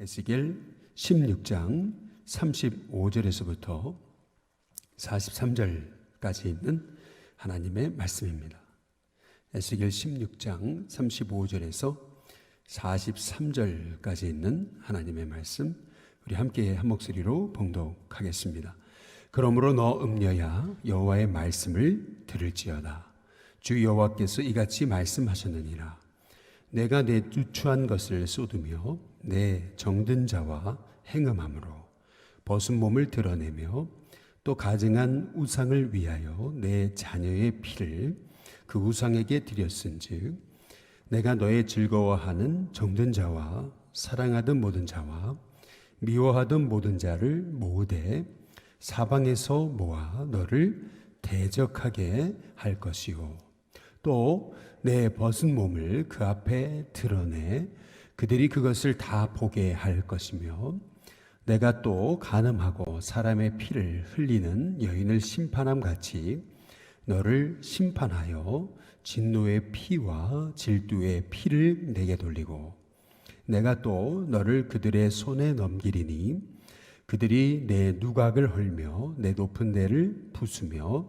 에스겔 16장 35절에서부터 43절까지 있는 하나님의 말씀입니다. 에스겔 16장 35절에서 43절까지 있는 하나님의 말씀, 우리 함께 한 목소리로 봉독하겠습니다. 그러므로 너 음녀야 여호와의 말씀을 들을지어다. 주 여호와께서 이같이 말씀하셨느니라. 내가 내 누추한 것을 쏟으며 내 정든 자와 행음함으로 벗은 몸을 드러내며 또 가증한 우상을 위하여 내 자녀의 피를 그 우상에게 드렸은즉 내가 너의 즐거워하는 정든 자와 사랑하던 모든 자와 미워하던 모든 자를 모으되 사방에서 모아 너를 대적하게 할 것이요 또 내 벗은 몸을 그 앞에 드러내 그들이 그것을 다 보게 할 것이며 내가 또 간음하고 사람의 피를 흘리는 여인을 심판함 같이 너를 심판하여 진노의 피와 질투의 피를 내게 돌리고 내가 또 너를 그들의 손에 넘기리니 그들이 내 누각을 헐며 내 높은 데를 부수며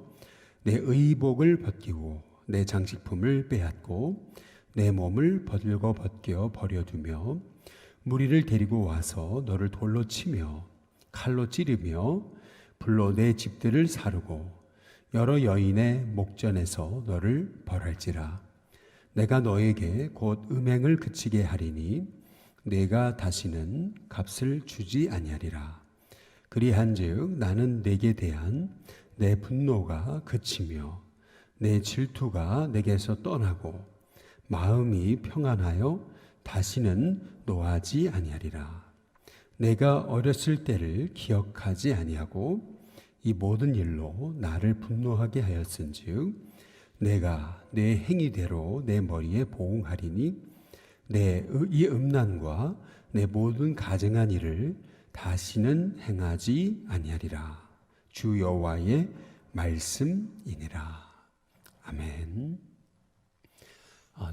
내 의복을 벗기고 내 장식품을 빼앗고 내 몸을 벌거 벗겨 버려두며 무리를 데리고 와서 너를 돌로 치며 칼로 찌르며 불로 내 집들을 사르고 여러 여인의 목전에서 너를 벌할지라. 내가 너에게 곧 음행을 그치게 하리니 내가 다시는 값을 주지 아니하리라. 그리한즉 나는 내게 대한 내 분노가 그치며 내 질투가 내게서 떠나고 마음이 평안하여 다시는 노하지 아니하리라. 내가 어렸을 때를 기억하지 아니하고 이 모든 일로 나를 분노하게 하였은즉 내가 내 행위대로 내 머리에 보응하리니 내 이 음란과 내 모든 가증한 일을 다시는 행하지 아니하리라. 주 여호와의 말씀이니라. 아멘.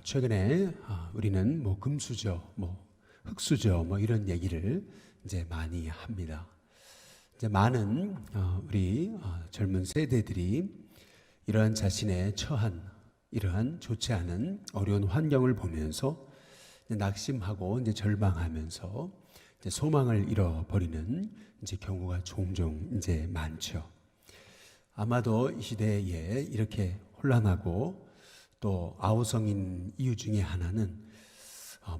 최근에 우리는 금수저, 흙수저 이런 얘기를 이제 많이 합니다. 이제 많은 우리 젊은 세대들이 이러한 자신의 처한 이러한 좋지 않은 어려운 환경을 보면서 이제 낙심하고 이제 절망하면서 이제 소망을 잃어버리는 이제 경우가 종종 이제 많죠. 아마도 이 시대에 이렇게 혼란하고 또 아우성인 이유 중에 하나는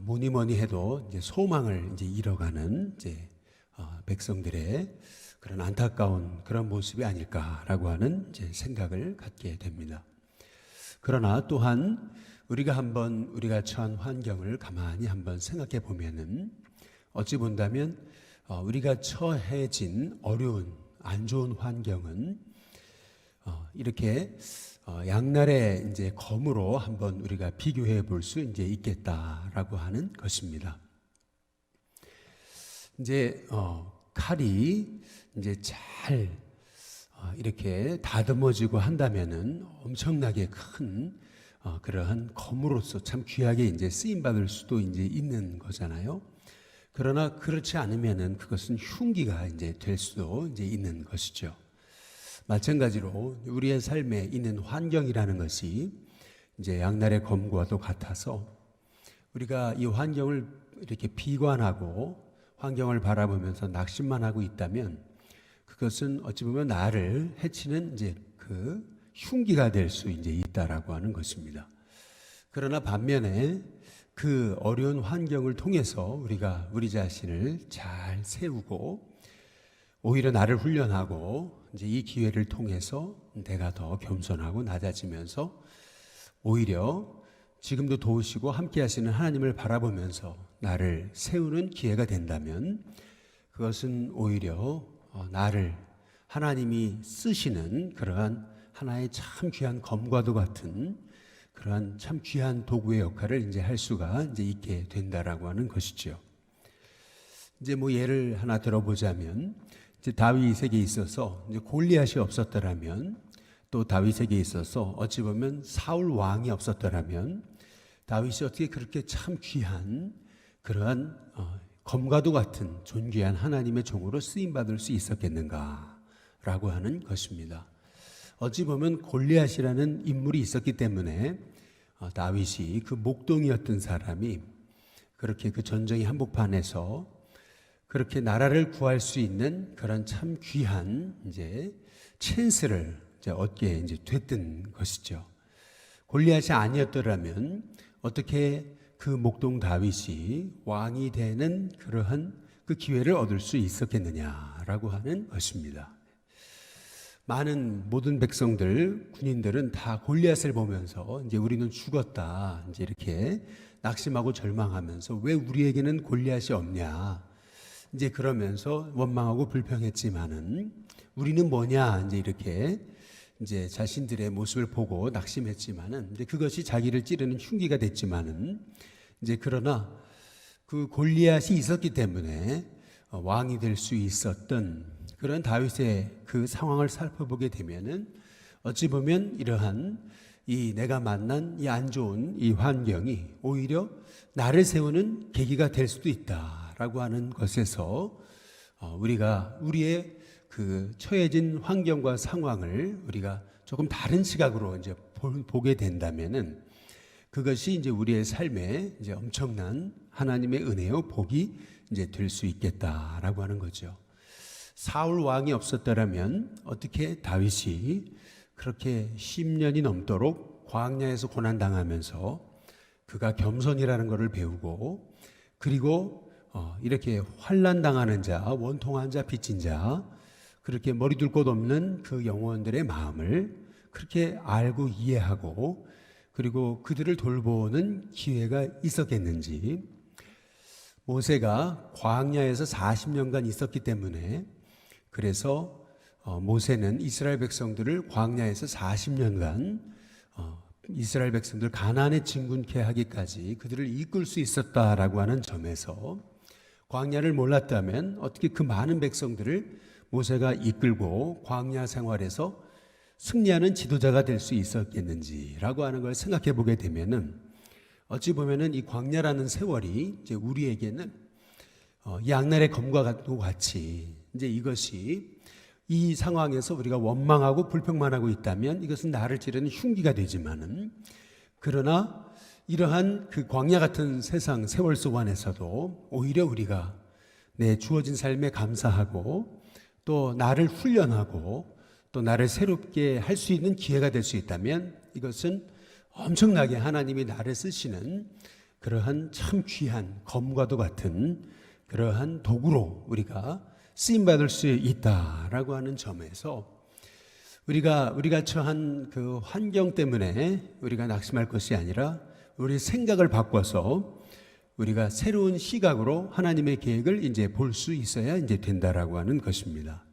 뭐니 해도 이제 소망을 이제 잃어가는 이제 백성들의 그런 안타까운 그런 모습이 아닐까라고 하는 이제 생각을 갖게 됩니다. 그러나 또한 우리가 처한 환경을 가만히 한번 생각해 보면은 어찌 본다면 우리가 처해진 어려운 안 좋은 환경은 이렇게 양날의 이제 검으로 한번 우리가 비교해 볼 수 이제 있겠다라고 하는 것입니다. 이제 칼이 이제 잘 이렇게 다듬어지고 한다면은 엄청나게 큰 그러한 검으로서 참 귀하게 이제 쓰임 받을 수도 이제 있는 거잖아요. 그러나 그렇지 않으면은 그것은 흉기가 이제 될 수도 이제 있는 것이죠. 마찬가지로 우리의 삶에 있는 환경이라는 것이 이제 양날의 검과도 같아서 우리가 이 환경을 이렇게 비관하고 환경을 바라보면서 낙심만 하고 있다면 그것은 어찌 보면 나를 해치는 이제 그 흉기가 될 수 이제 있다라고 하는 것입니다. 그러나 반면에 그 어려운 환경을 통해서 우리가 우리 자신을 잘 세우고 오히려 나를 훈련하고 이제 이 기회를 통해서 내가 더 겸손하고 낮아지면서 오히려 지금도 도우시고 함께 하시는 하나님을 바라보면서 나를 세우는 기회가 된다면 그것은 오히려 나를 하나님이 쓰시는 그러한 하나의 참 귀한 검과도 같은 그러한 참 귀한 도구의 역할을 이제 할 수가 이제 있게 된다라고 하는 것이죠. 이제 예를 하나 들어보자면 이제 다윗에게 있어서 이제 골리앗이 없었더라면 또 다윗에게 있어서 어찌 보면 사울 왕이 없었더라면 다윗이 어떻게 그렇게 참 귀한 그러한 검과도 같은 존귀한 하나님의 종으로 쓰임받을 수 있었겠는가라고 하는 것입니다. 어찌 보면 골리앗이라는 인물이 있었기 때문에 다윗이 그 목동이었던 사람이 그렇게 그 전쟁의 한복판에서 그렇게 나라를 구할 수 있는 그런 참 귀한 이제 찬스를 이제 얻게 이제 됐던 것이죠. 골리앗이 아니었더라면 어떻게 그 목동 다윗이 왕이 되는 그러한 그 기회를 얻을 수 있었겠느냐라고 하는 것입니다. 모든 백성들, 군인들은 다 골리앗을 보면서 이제 우리는 죽었다, 이제 이렇게 낙심하고 절망하면서 왜 우리에게는 골리앗이 없냐, 이제 그러면서 원망하고 불평했지만은 우리는 뭐냐, 이제 이렇게 이제 자신들의 모습을 보고 낙심했지만은 이제 그것이 자기를 찌르는 흉기가 됐지만은 이제 그러나 그 골리앗이 있었기 때문에 왕이 될 수 있었던 그런 다윗의 그 상황을 살펴보게 되면은 어찌 보면 이러한 이 내가 만난 이 안 좋은 이 환경이 오히려 나를 세우는 계기가 될 수도 있다라고 하는 것에서 우리가 우리의 그 처해진 환경과 상황을 우리가 조금 다른 시각으로 이제 보게 된다면은 그것이 이제 우리의 삶에 이제 엄청난 하나님의 은혜요 복이 이제 될 수 있겠다라고 하는 거죠. 사울 왕이 없었더라면 어떻게 다윗이 그렇게 10년이 넘도록 광야에서 고난 당하면서 그가 겸손이라는 것을 배우고 그리고 이렇게 환난 당하는 자, 원통한 자, 빚진 자 그렇게 머리 둘 곳 없는 그 영혼들의 마음을 그렇게 알고 이해하고 그리고 그들을 돌보는 기회가 있었겠는지. 모세가 광야에서 40년간 있었기 때문에 그래서 모세는 이스라엘 백성들을 광야에서 40년간 이스라엘 백성들 가나안에 진군케 하기까지 그들을 이끌 수 있었다라고 하는 점에서 광야를 몰랐다면 어떻게 그 많은 백성들을 모세가 이끌고 광야 생활에서 승리하는 지도자가 될 수 있었겠는지라고 하는 걸 생각해 보게 되면은 어찌 보면은 이 광야라는 세월이 이제 우리에게는 양날의 검과 같이 이제 이것이 이 상황에서 우리가 원망하고 불평만 하고 있다면 이것은 나를 찌르는 흉기가 되지만은 그러나 이러한 그 광야 같은 세상 세월 속 안에서도 오히려 우리가 내 주어진 삶에 감사하고 또 나를 훈련하고 또 나를 새롭게 할 수 있는 기회가 될 수 있다면 이것은 엄청나게 하나님이 나를 쓰시는 그러한 참 귀한 검과도 같은 그러한 도구로 우리가 쓰임받을 수 있다라고 하는 점에서 우리가 처한 그 환경 때문에 우리가 낙심할 것이 아니라 우리 생각을 바꿔서 우리가 새로운 시각으로 하나님의 계획을 이제 볼 수 있어야 이제 된다라고 하는 것입니다.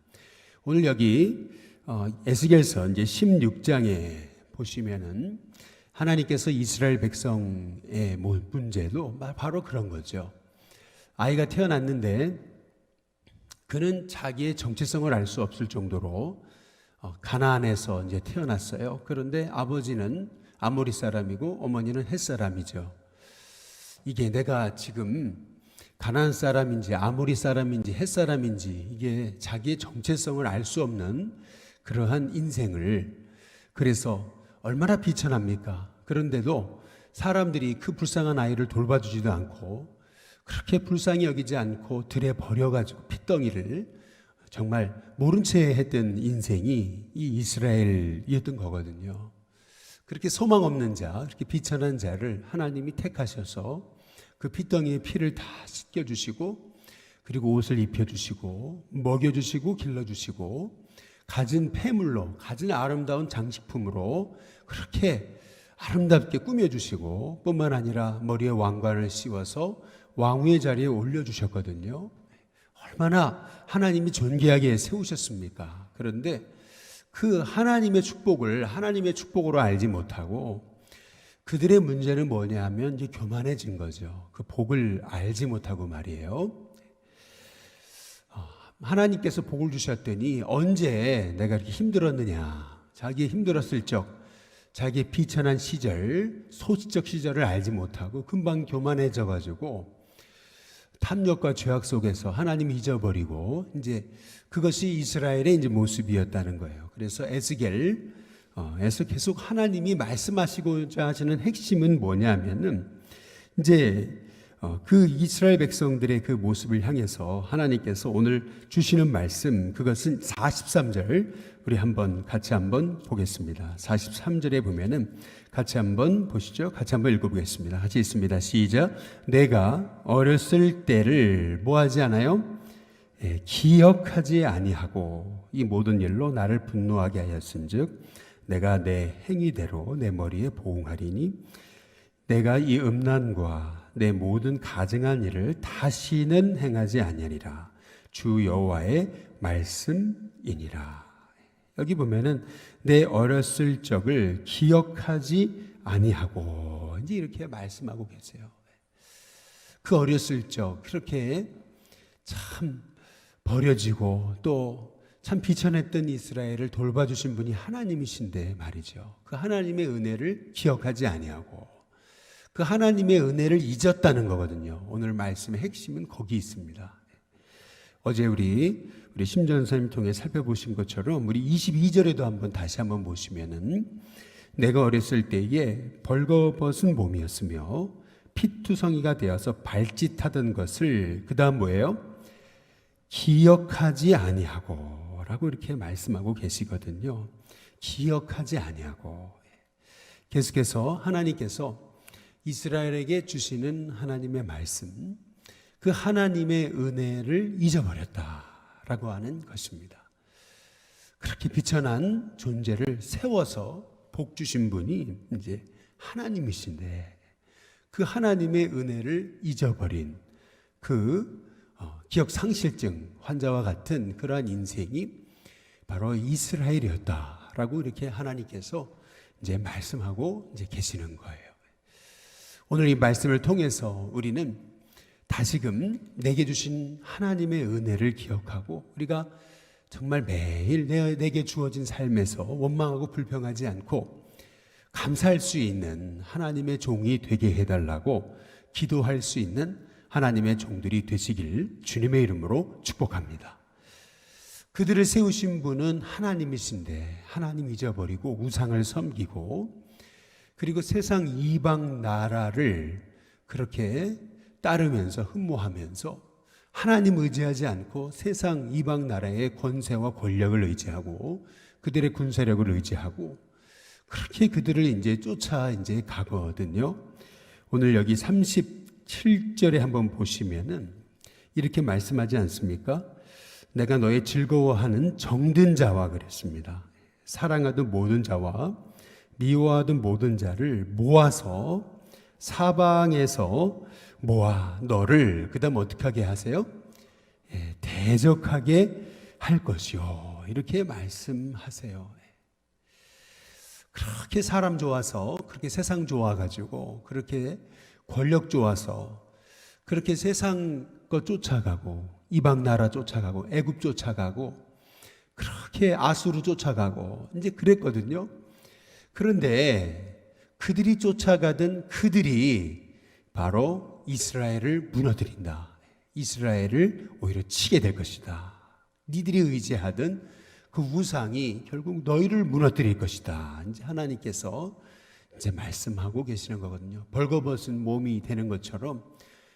오늘 여기 에스겔서 이제 16장에 보시면은 하나님께서 이스라엘 백성의 문제도 바로 그런 거죠. 아이가 태어났는데 그는 자기의 정체성을 알 수 없을 정도로 가나안에서 이제 태어났어요. 그런데 아버지는 아모리 사람이고 어머니는 헷 사람이죠. 이게 내가 지금 가나안 사람인지 아모리 사람인지 헷 사람인지 이게 자기의 정체성을 알 수 없는 그러한 인생을 그래서 얼마나 비천합니까? 그런데도 사람들이 그 불쌍한 아이를 돌봐주지도 않고 그렇게 불쌍히 여기지 않고 들에 버려가지고 핏덩이를 정말 모른 채 했던 인생이 이 이스라엘이었던 거거든요. 그렇게 소망 없는 자, 그렇게 비천한 자를 하나님이 택하셔서 그 핏덩이의 피를 다 씻겨주시고 그리고 옷을 입혀주시고 먹여주시고 길러주시고 가진 폐물로 가진 아름다운 장식품으로 그렇게 아름답게 꾸며주시고 뿐만 아니라 머리에 왕관을 씌워서 왕후의 자리에 올려주셨거든요. 얼마나 하나님이 존귀하게 세우셨습니까? 그런데 그 하나님의 축복으로 알지 못하고 그들의 문제는 뭐냐 하면 이제 교만해진 거죠. 그 복을 알지 못하고 말이에요. 하나님께서 복을 주셨더니 언제 내가 이렇게 힘들었느냐, 자기의 힘들었을 적, 자기의 비천한 시절, 소시적 시절을 알지 못하고 금방 교만해져 가지고 탐욕과 죄악 속에서 하나님 잊어버리고 이제 그것이 이스라엘의 이제 모습이었다는 거예요. 그래서 에스겔에서 계속 하나님이 말씀하시고자 하시는 핵심은 뭐냐면은 이제 그 이스라엘 백성들의 그 모습을 향해서 하나님께서 오늘 주시는 말씀, 그것은 43절 우리 같이 한번 보겠습니다. 43절에 보면은 같이 한번 보시죠. 같이 한번 읽어보겠습니다. 같이 있습니다. 시작. 내가 어렸을 때를 뭐하지 않아요? 기억하지 아니하고 이 모든 일로 나를 분노하게 하였은즉 내가 내 행위대로 내 머리에 보응하리니 내가 이 음란과 내 모든 가증한 일을 다시는 행하지 아니하리라. 주 여호와의 말씀이니라. 여기 보면은 내 어렸을 적을 기억하지 아니하고 이제 이렇게 말씀하고 계세요. 그 어렸을 적 그렇게 참 버려지고 또 참 비천했던 이스라엘을 돌봐주신 분이 하나님이신데 말이죠. 그 하나님의 은혜를 기억하지 아니하고 그 하나님의 은혜를 잊었다는 거거든요. 오늘 말씀의 핵심은 거기 있습니다. 어제 우리 심전사님 통해 살펴보신 것처럼 우리 22절에도 다시 한번 보시면은 내가 어렸을 때에 벌거벗은 몸이었으며 피투성이가 되어서 발짓하던 것을 그 다음 뭐예요? 기억하지 아니하고 라고 이렇게 말씀하고 계시거든요. 기억하지 아니하고. 계속해서 하나님께서 이스라엘에게 주시는 하나님의 말씀, 그 하나님의 은혜를 잊어버렸다라고 하는 것입니다. 그렇게 비천한 존재를 세워서 복 주신 분이 이제 하나님이신데 그 하나님의 은혜를 잊어버린 그 기억 상실증 환자와 같은 그러한 인생이 바로 이스라엘이었다라고 이렇게 하나님께서 이제 말씀하고 이제 계시는 거예요. 오늘 이 말씀을 통해서 우리는 다시금 내게 주신 하나님의 은혜를 기억하고 우리가 정말 매일 내게 주어진 삶에서 원망하고 불평하지 않고 감사할 수 있는 하나님의 종이 되게 해달라고 기도할 수 있는 하나님의 종들이 되시길 주님의 이름으로 축복합니다. 그들을 세우신 분은 하나님이신데 하나님 잊어버리고 우상을 섬기고 그리고 세상 이방 나라를 그렇게 따르면서 흠모하면서 하나님 의지하지 않고 세상 이방 나라의 권세와 권력을 의지하고 그들의 군사력을 의지하고 그렇게 그들을 이제 쫓아 이제 가거든요. 오늘 여기 37절에 한번 보시면은 이렇게 말씀하지 않습니까? 내가 너의 즐거워하는 정든 자와 그랬습니다. 사랑하던 모든 자와 미워하던 모든 자를 모아서 사방에서 모아 너를 그 다음 어떻게 하게 하세요? 대적하게 할 것이요. 이렇게 말씀하세요. 그렇게 사람 좋아서 그렇게 세상 좋아가지고 그렇게 권력 좋아서 그렇게 세상 것 쫓아가고 이방 나라 쫓아가고 애굽 쫓아가고 그렇게 아수르 쫓아가고 이제 그랬거든요. 그런데 그들이 쫓아가던 그들이 바로 이스라엘을 무너뜨린다. 이스라엘을 오히려 치게 될 것이다. 니들이 의지하던 그 우상이 결국 너희를 무너뜨릴 것이다. 이제 하나님께서 이제 말씀하고 계시는 거거든요. 벌거벗은 몸이 되는 것처럼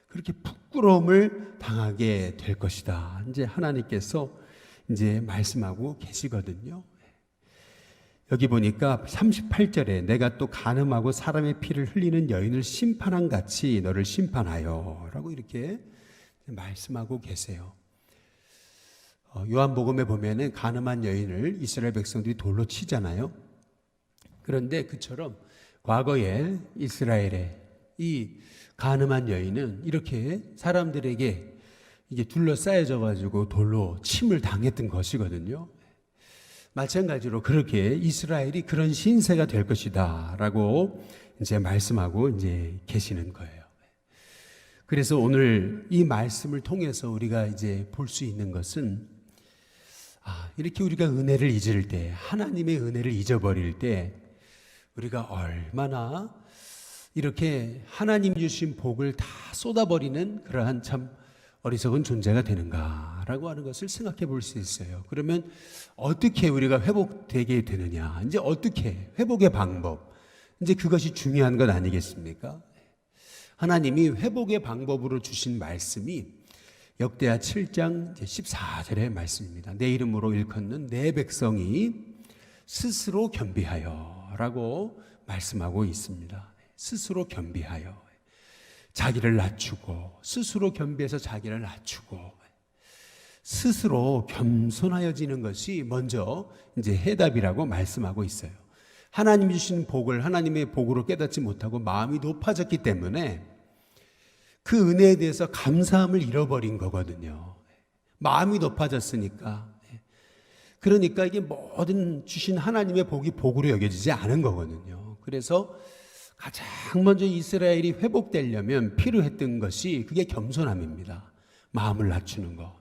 그렇게 부끄러움을 당하게 될 것이다. 이제 하나님께서 이제 말씀하고 계시거든요. 여기 보니까 38절에 내가 또 간음하고 사람의 피를 흘리는 여인을 심판한 같이 너를 심판하여 라고 이렇게 말씀하고 계세요. 요한복음에 보면은 간음한 여인을 이스라엘 백성들이 돌로 치잖아요. 그런데 그처럼 과거에 이스라엘의 이 간음한 여인은 이렇게 사람들에게 이게 둘러싸여져 가지고 돌로 침을 당했던 것이거든요. 마찬가지로 그렇게 이스라엘이 그런 신세가 될 것이다 라고 이제 말씀하고 이제 계시는 거예요. 그래서 오늘 이 말씀을 통해서 우리가 이제 볼 수 있는 것은 이렇게 우리가 은혜를 잊을 때, 하나님의 은혜를 잊어버릴 때 우리가 얼마나 이렇게 하나님 주신 복을 다 쏟아버리는 그러한 참 어리석은 존재가 되는가라고 하는 것을 생각해 볼 수 있어요. 그러면 어떻게 우리가 회복되게 되느냐? 이제 어떻게 회복의 방법? 이제 그것이 중요한 것 아니겠습니까? 하나님이 회복의 방법으로 주신 말씀이 역대하 7장 14절의 말씀입니다. 내 이름으로 일컫는 내 백성이 스스로 겸비하여 라고 말씀하고 있습니다. 스스로 겸비하여. 자기를 낮추고, 스스로 겸비해서 자기를 낮추고, 스스로 겸손하여지는 것이 먼저 이제 해답이라고 말씀하고 있어요. 하나님이 주신 복을 하나님의 복으로 깨닫지 못하고 마음이 높아졌기 때문에 그 은혜에 대해서 감사함을 잃어버린 거거든요. 마음이 높아졌으니까. 그러니까 이게 모든 주신 하나님의 복이 복으로 여겨지지 않은 거거든요. 그래서 가장 먼저 이스라엘이 회복되려면 필요했던 것이 그게 겸손함입니다. 마음을 낮추는 거.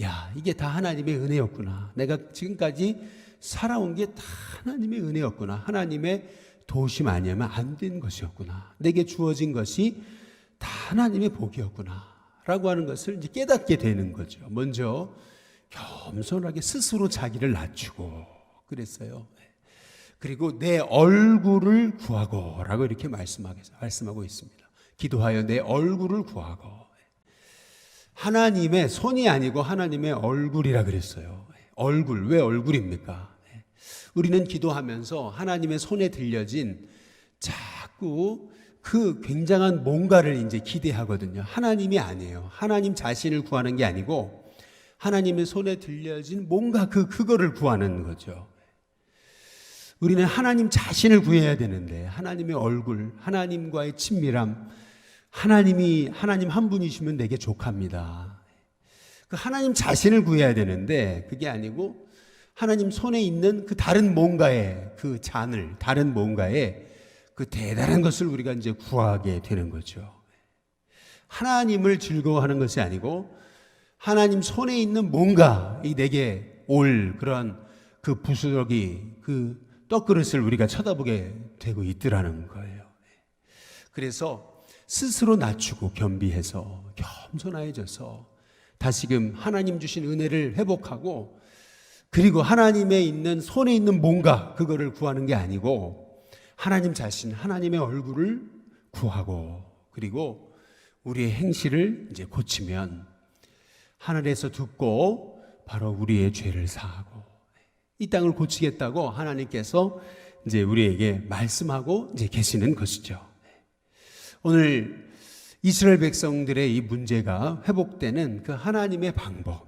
야, 이게 다 하나님의 은혜였구나. 내가 지금까지 살아온 게 다 하나님의 은혜였구나. 하나님의 도우심 아니면 안 된 것이었구나. 내게 주어진 것이 다 하나님의 복이었구나. 라고 하는 것을 이제 깨닫게 되는 거죠. 먼저 겸손하게 스스로 자기를 낮추고 그랬어요. 그리고 내 얼굴을 구하고 라고 이렇게 말씀하고 있습니다. 기도하여 내 얼굴을 구하고. 하나님의 손이 아니고 하나님의 얼굴이라 그랬어요. 얼굴, 왜 얼굴입니까? 우리는 기도하면서 하나님의 손에 들려진 자꾸 그 굉장한 뭔가를 이제 기대하거든요. 하나님이 아니에요. 하나님 자신을 구하는 게 아니고 하나님의 손에 들려진 뭔가 그거를 구하는 거죠. 우리는 하나님 자신을 구해야 되는데 하나님의 얼굴, 하나님과의 친밀함, 하나님 한 분이시면 내게 족합니다. 그 하나님 자신을 구해야 되는데 그게 아니고 하나님 손에 있는 그 다른 뭔가의 그 잔을, 다른 뭔가의 그 대단한 것을 우리가 이제 구하게 되는 거죠. 하나님을 즐거워하는 것이 아니고 하나님 손에 있는 뭔가 이 내게 올 그런 그 부스러기, 그 떡그릇을 우리가 쳐다보게 되고 있더라는 거예요. 그래서 스스로 낮추고 겸비해서 겸손해져서 다시금 하나님 주신 은혜를 회복하고 그리고 하나님의 있는 손에 있는 뭔가 그거를 구하는 게 아니고 하나님 자신, 하나님의 얼굴을 구하고 그리고 우리의 행실을 이제 고치면 하늘에서 듣고 바로 우리의 죄를 사하고 이 땅을 고치겠다고 하나님께서 이제 우리에게 말씀하고 이제 계시는 것이죠. 오늘 이스라엘 백성들의 이 문제가 회복되는 그 하나님의 방법.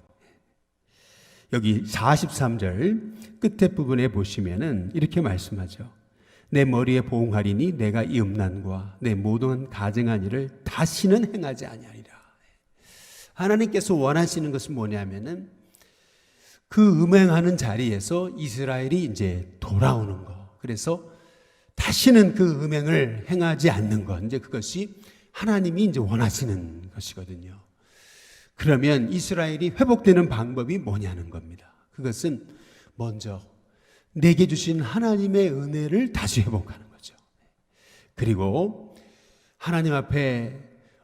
여기 43절 끝에 부분에 보시면은 이렇게 말씀하죠. 내 머리에 보응하리니 내가 이 음란과 내 모든 가증한 일을 다시는 행하지 아니하리라. 하나님께서 원하시는 것은 뭐냐면은 그 음행하는 자리에서 이스라엘이 이제 돌아오는 거. 그래서 다시는 그 음행을 행하지 않는 것. 이제 그것이 하나님이 이제 원하시는 것이거든요. 그러면 이스라엘이 회복되는 방법이 뭐냐는 겁니다. 그것은 먼저 내게 주신 하나님의 은혜를 다시 회복하는 거죠. 그리고 하나님 앞에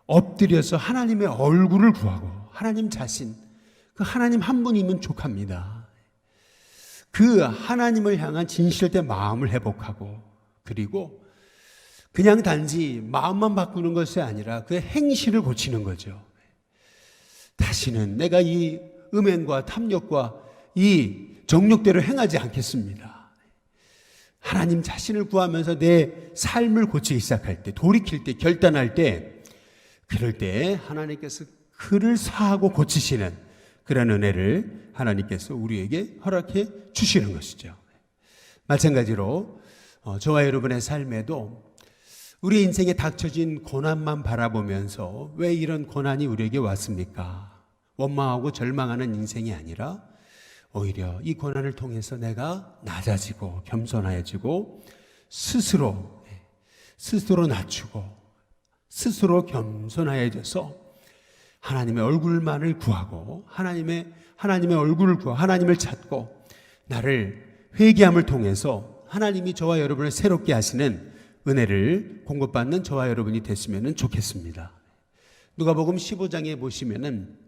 엎드려서 하나님의 얼굴을 구하고 하나님 자신, 그 하나님 한 분이면 족합니다. 그 하나님을 향한 진실된 마음을 회복하고 그리고 그냥 단지 마음만 바꾸는 것이 아니라 그 행실을 고치는 거죠. 다시는 내가 이 음행과 탐욕과 이 정욕대로 행하지 않겠습니다. 하나님 자신을 구하면서 내 삶을 고치기 시작할 때, 돌이킬 때, 결단할 때, 그럴 때 하나님께서 그를 사하고 고치시는 그런 은혜를 하나님께서 우리에게 허락해 주시는 것이죠. 마찬가지로 저와 여러분의 삶에도 우리 인생에 닥쳐진 고난만 바라보면서 왜 이런 고난이 우리에게 왔습니까? 원망하고 절망하는 인생이 아니라 오히려 이 고난을 통해서 내가 낮아지고 겸손해지고 스스로 낮추고 스스로 겸손해져서 하나님의 얼굴만을 구하고 하나님의 얼굴을 구하고 하나님을 찾고 나를 회개함을 통해서 하나님이 저와 여러분을 새롭게 하시는 은혜를 공급받는 저와 여러분이 됐으면 좋겠습니다. 누가복음 15장에 보시면은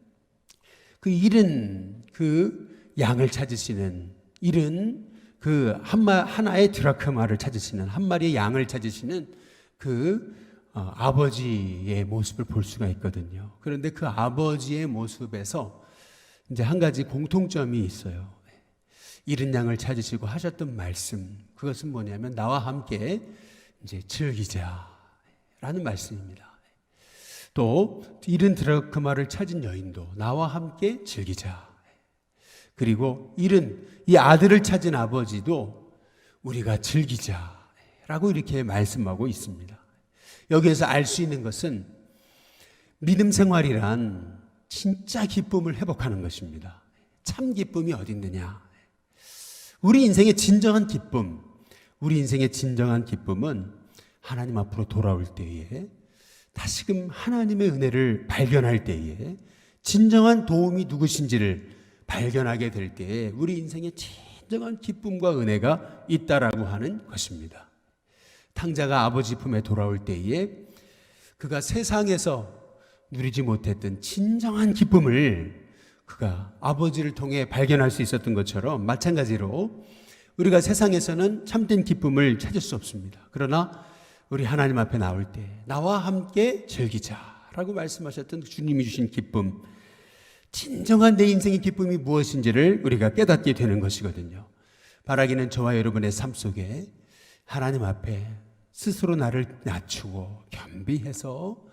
그 잃은 그 양을 찾으시는, 잃은 그 하나의 드라크마를 찾으시는, 한 마리의 양을 찾으시는 그 아버지의 모습을 볼 수가 있거든요. 그런데 그 아버지의 모습에서 이제 한 가지 공통점이 있어요. 잃은 양을 찾으시고 하셨던 말씀, 그것은 뭐냐면 나와 함께 이제 즐기자라는 말씀입니다. 또 잃은 드라크마를 찾은 여인도 나와 함께 즐기자. 그리고 잃은 이 아들을 찾은 아버지도 우리가 즐기자라고 이렇게 말씀하고 있습니다. 여기에서 알 수 있는 것은 믿음 생활이란 진짜 기쁨을 회복하는 것입니다. 참 기쁨이 어디 있느냐? 우리 인생의 진정한 기쁨, 우리 인생의 진정한 기쁨은 하나님 앞으로 돌아올 때에, 다시금 하나님의 은혜를 발견할 때에, 진정한 도움이 누구신지를 발견하게 될 때에 우리 인생에 진정한 기쁨과 은혜가 있다라고 하는 것입니다. 탕자가 아버지 품에 돌아올 때에 그가 세상에서 누리지 못했던 진정한 기쁨을 그가 아버지를 통해 발견할 수 있었던 것처럼, 마찬가지로 우리가 세상에서는 참된 기쁨을 찾을 수 없습니다. 그러나 우리 하나님 앞에 나올 때 나와 함께 즐기자라고 말씀하셨던 주님이 주신 기쁨, 진정한 내 인생의 기쁨이 무엇인지를 우리가 깨닫게 되는 것이거든요. 바라기는 저와 여러분의 삶 속에 하나님 앞에 스스로 나를 낮추고 겸비해서,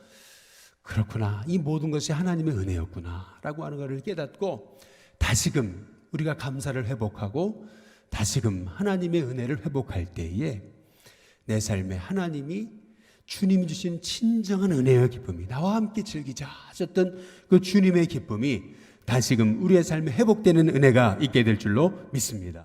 그렇구나, 이 모든 것이 하나님의 은혜였구나 라고 하는 것을 깨닫고 다시금 우리가 감사를 회복하고 다시금 하나님의 은혜를 회복할 때에 내 삶에 하나님이, 주님이 주신 진정한 은혜와 기쁨이, 나와 함께 즐기자 하셨던 그 주님의 기쁨이 다시금 우리의 삶에 회복되는 은혜가 있게 될 줄로 믿습니다.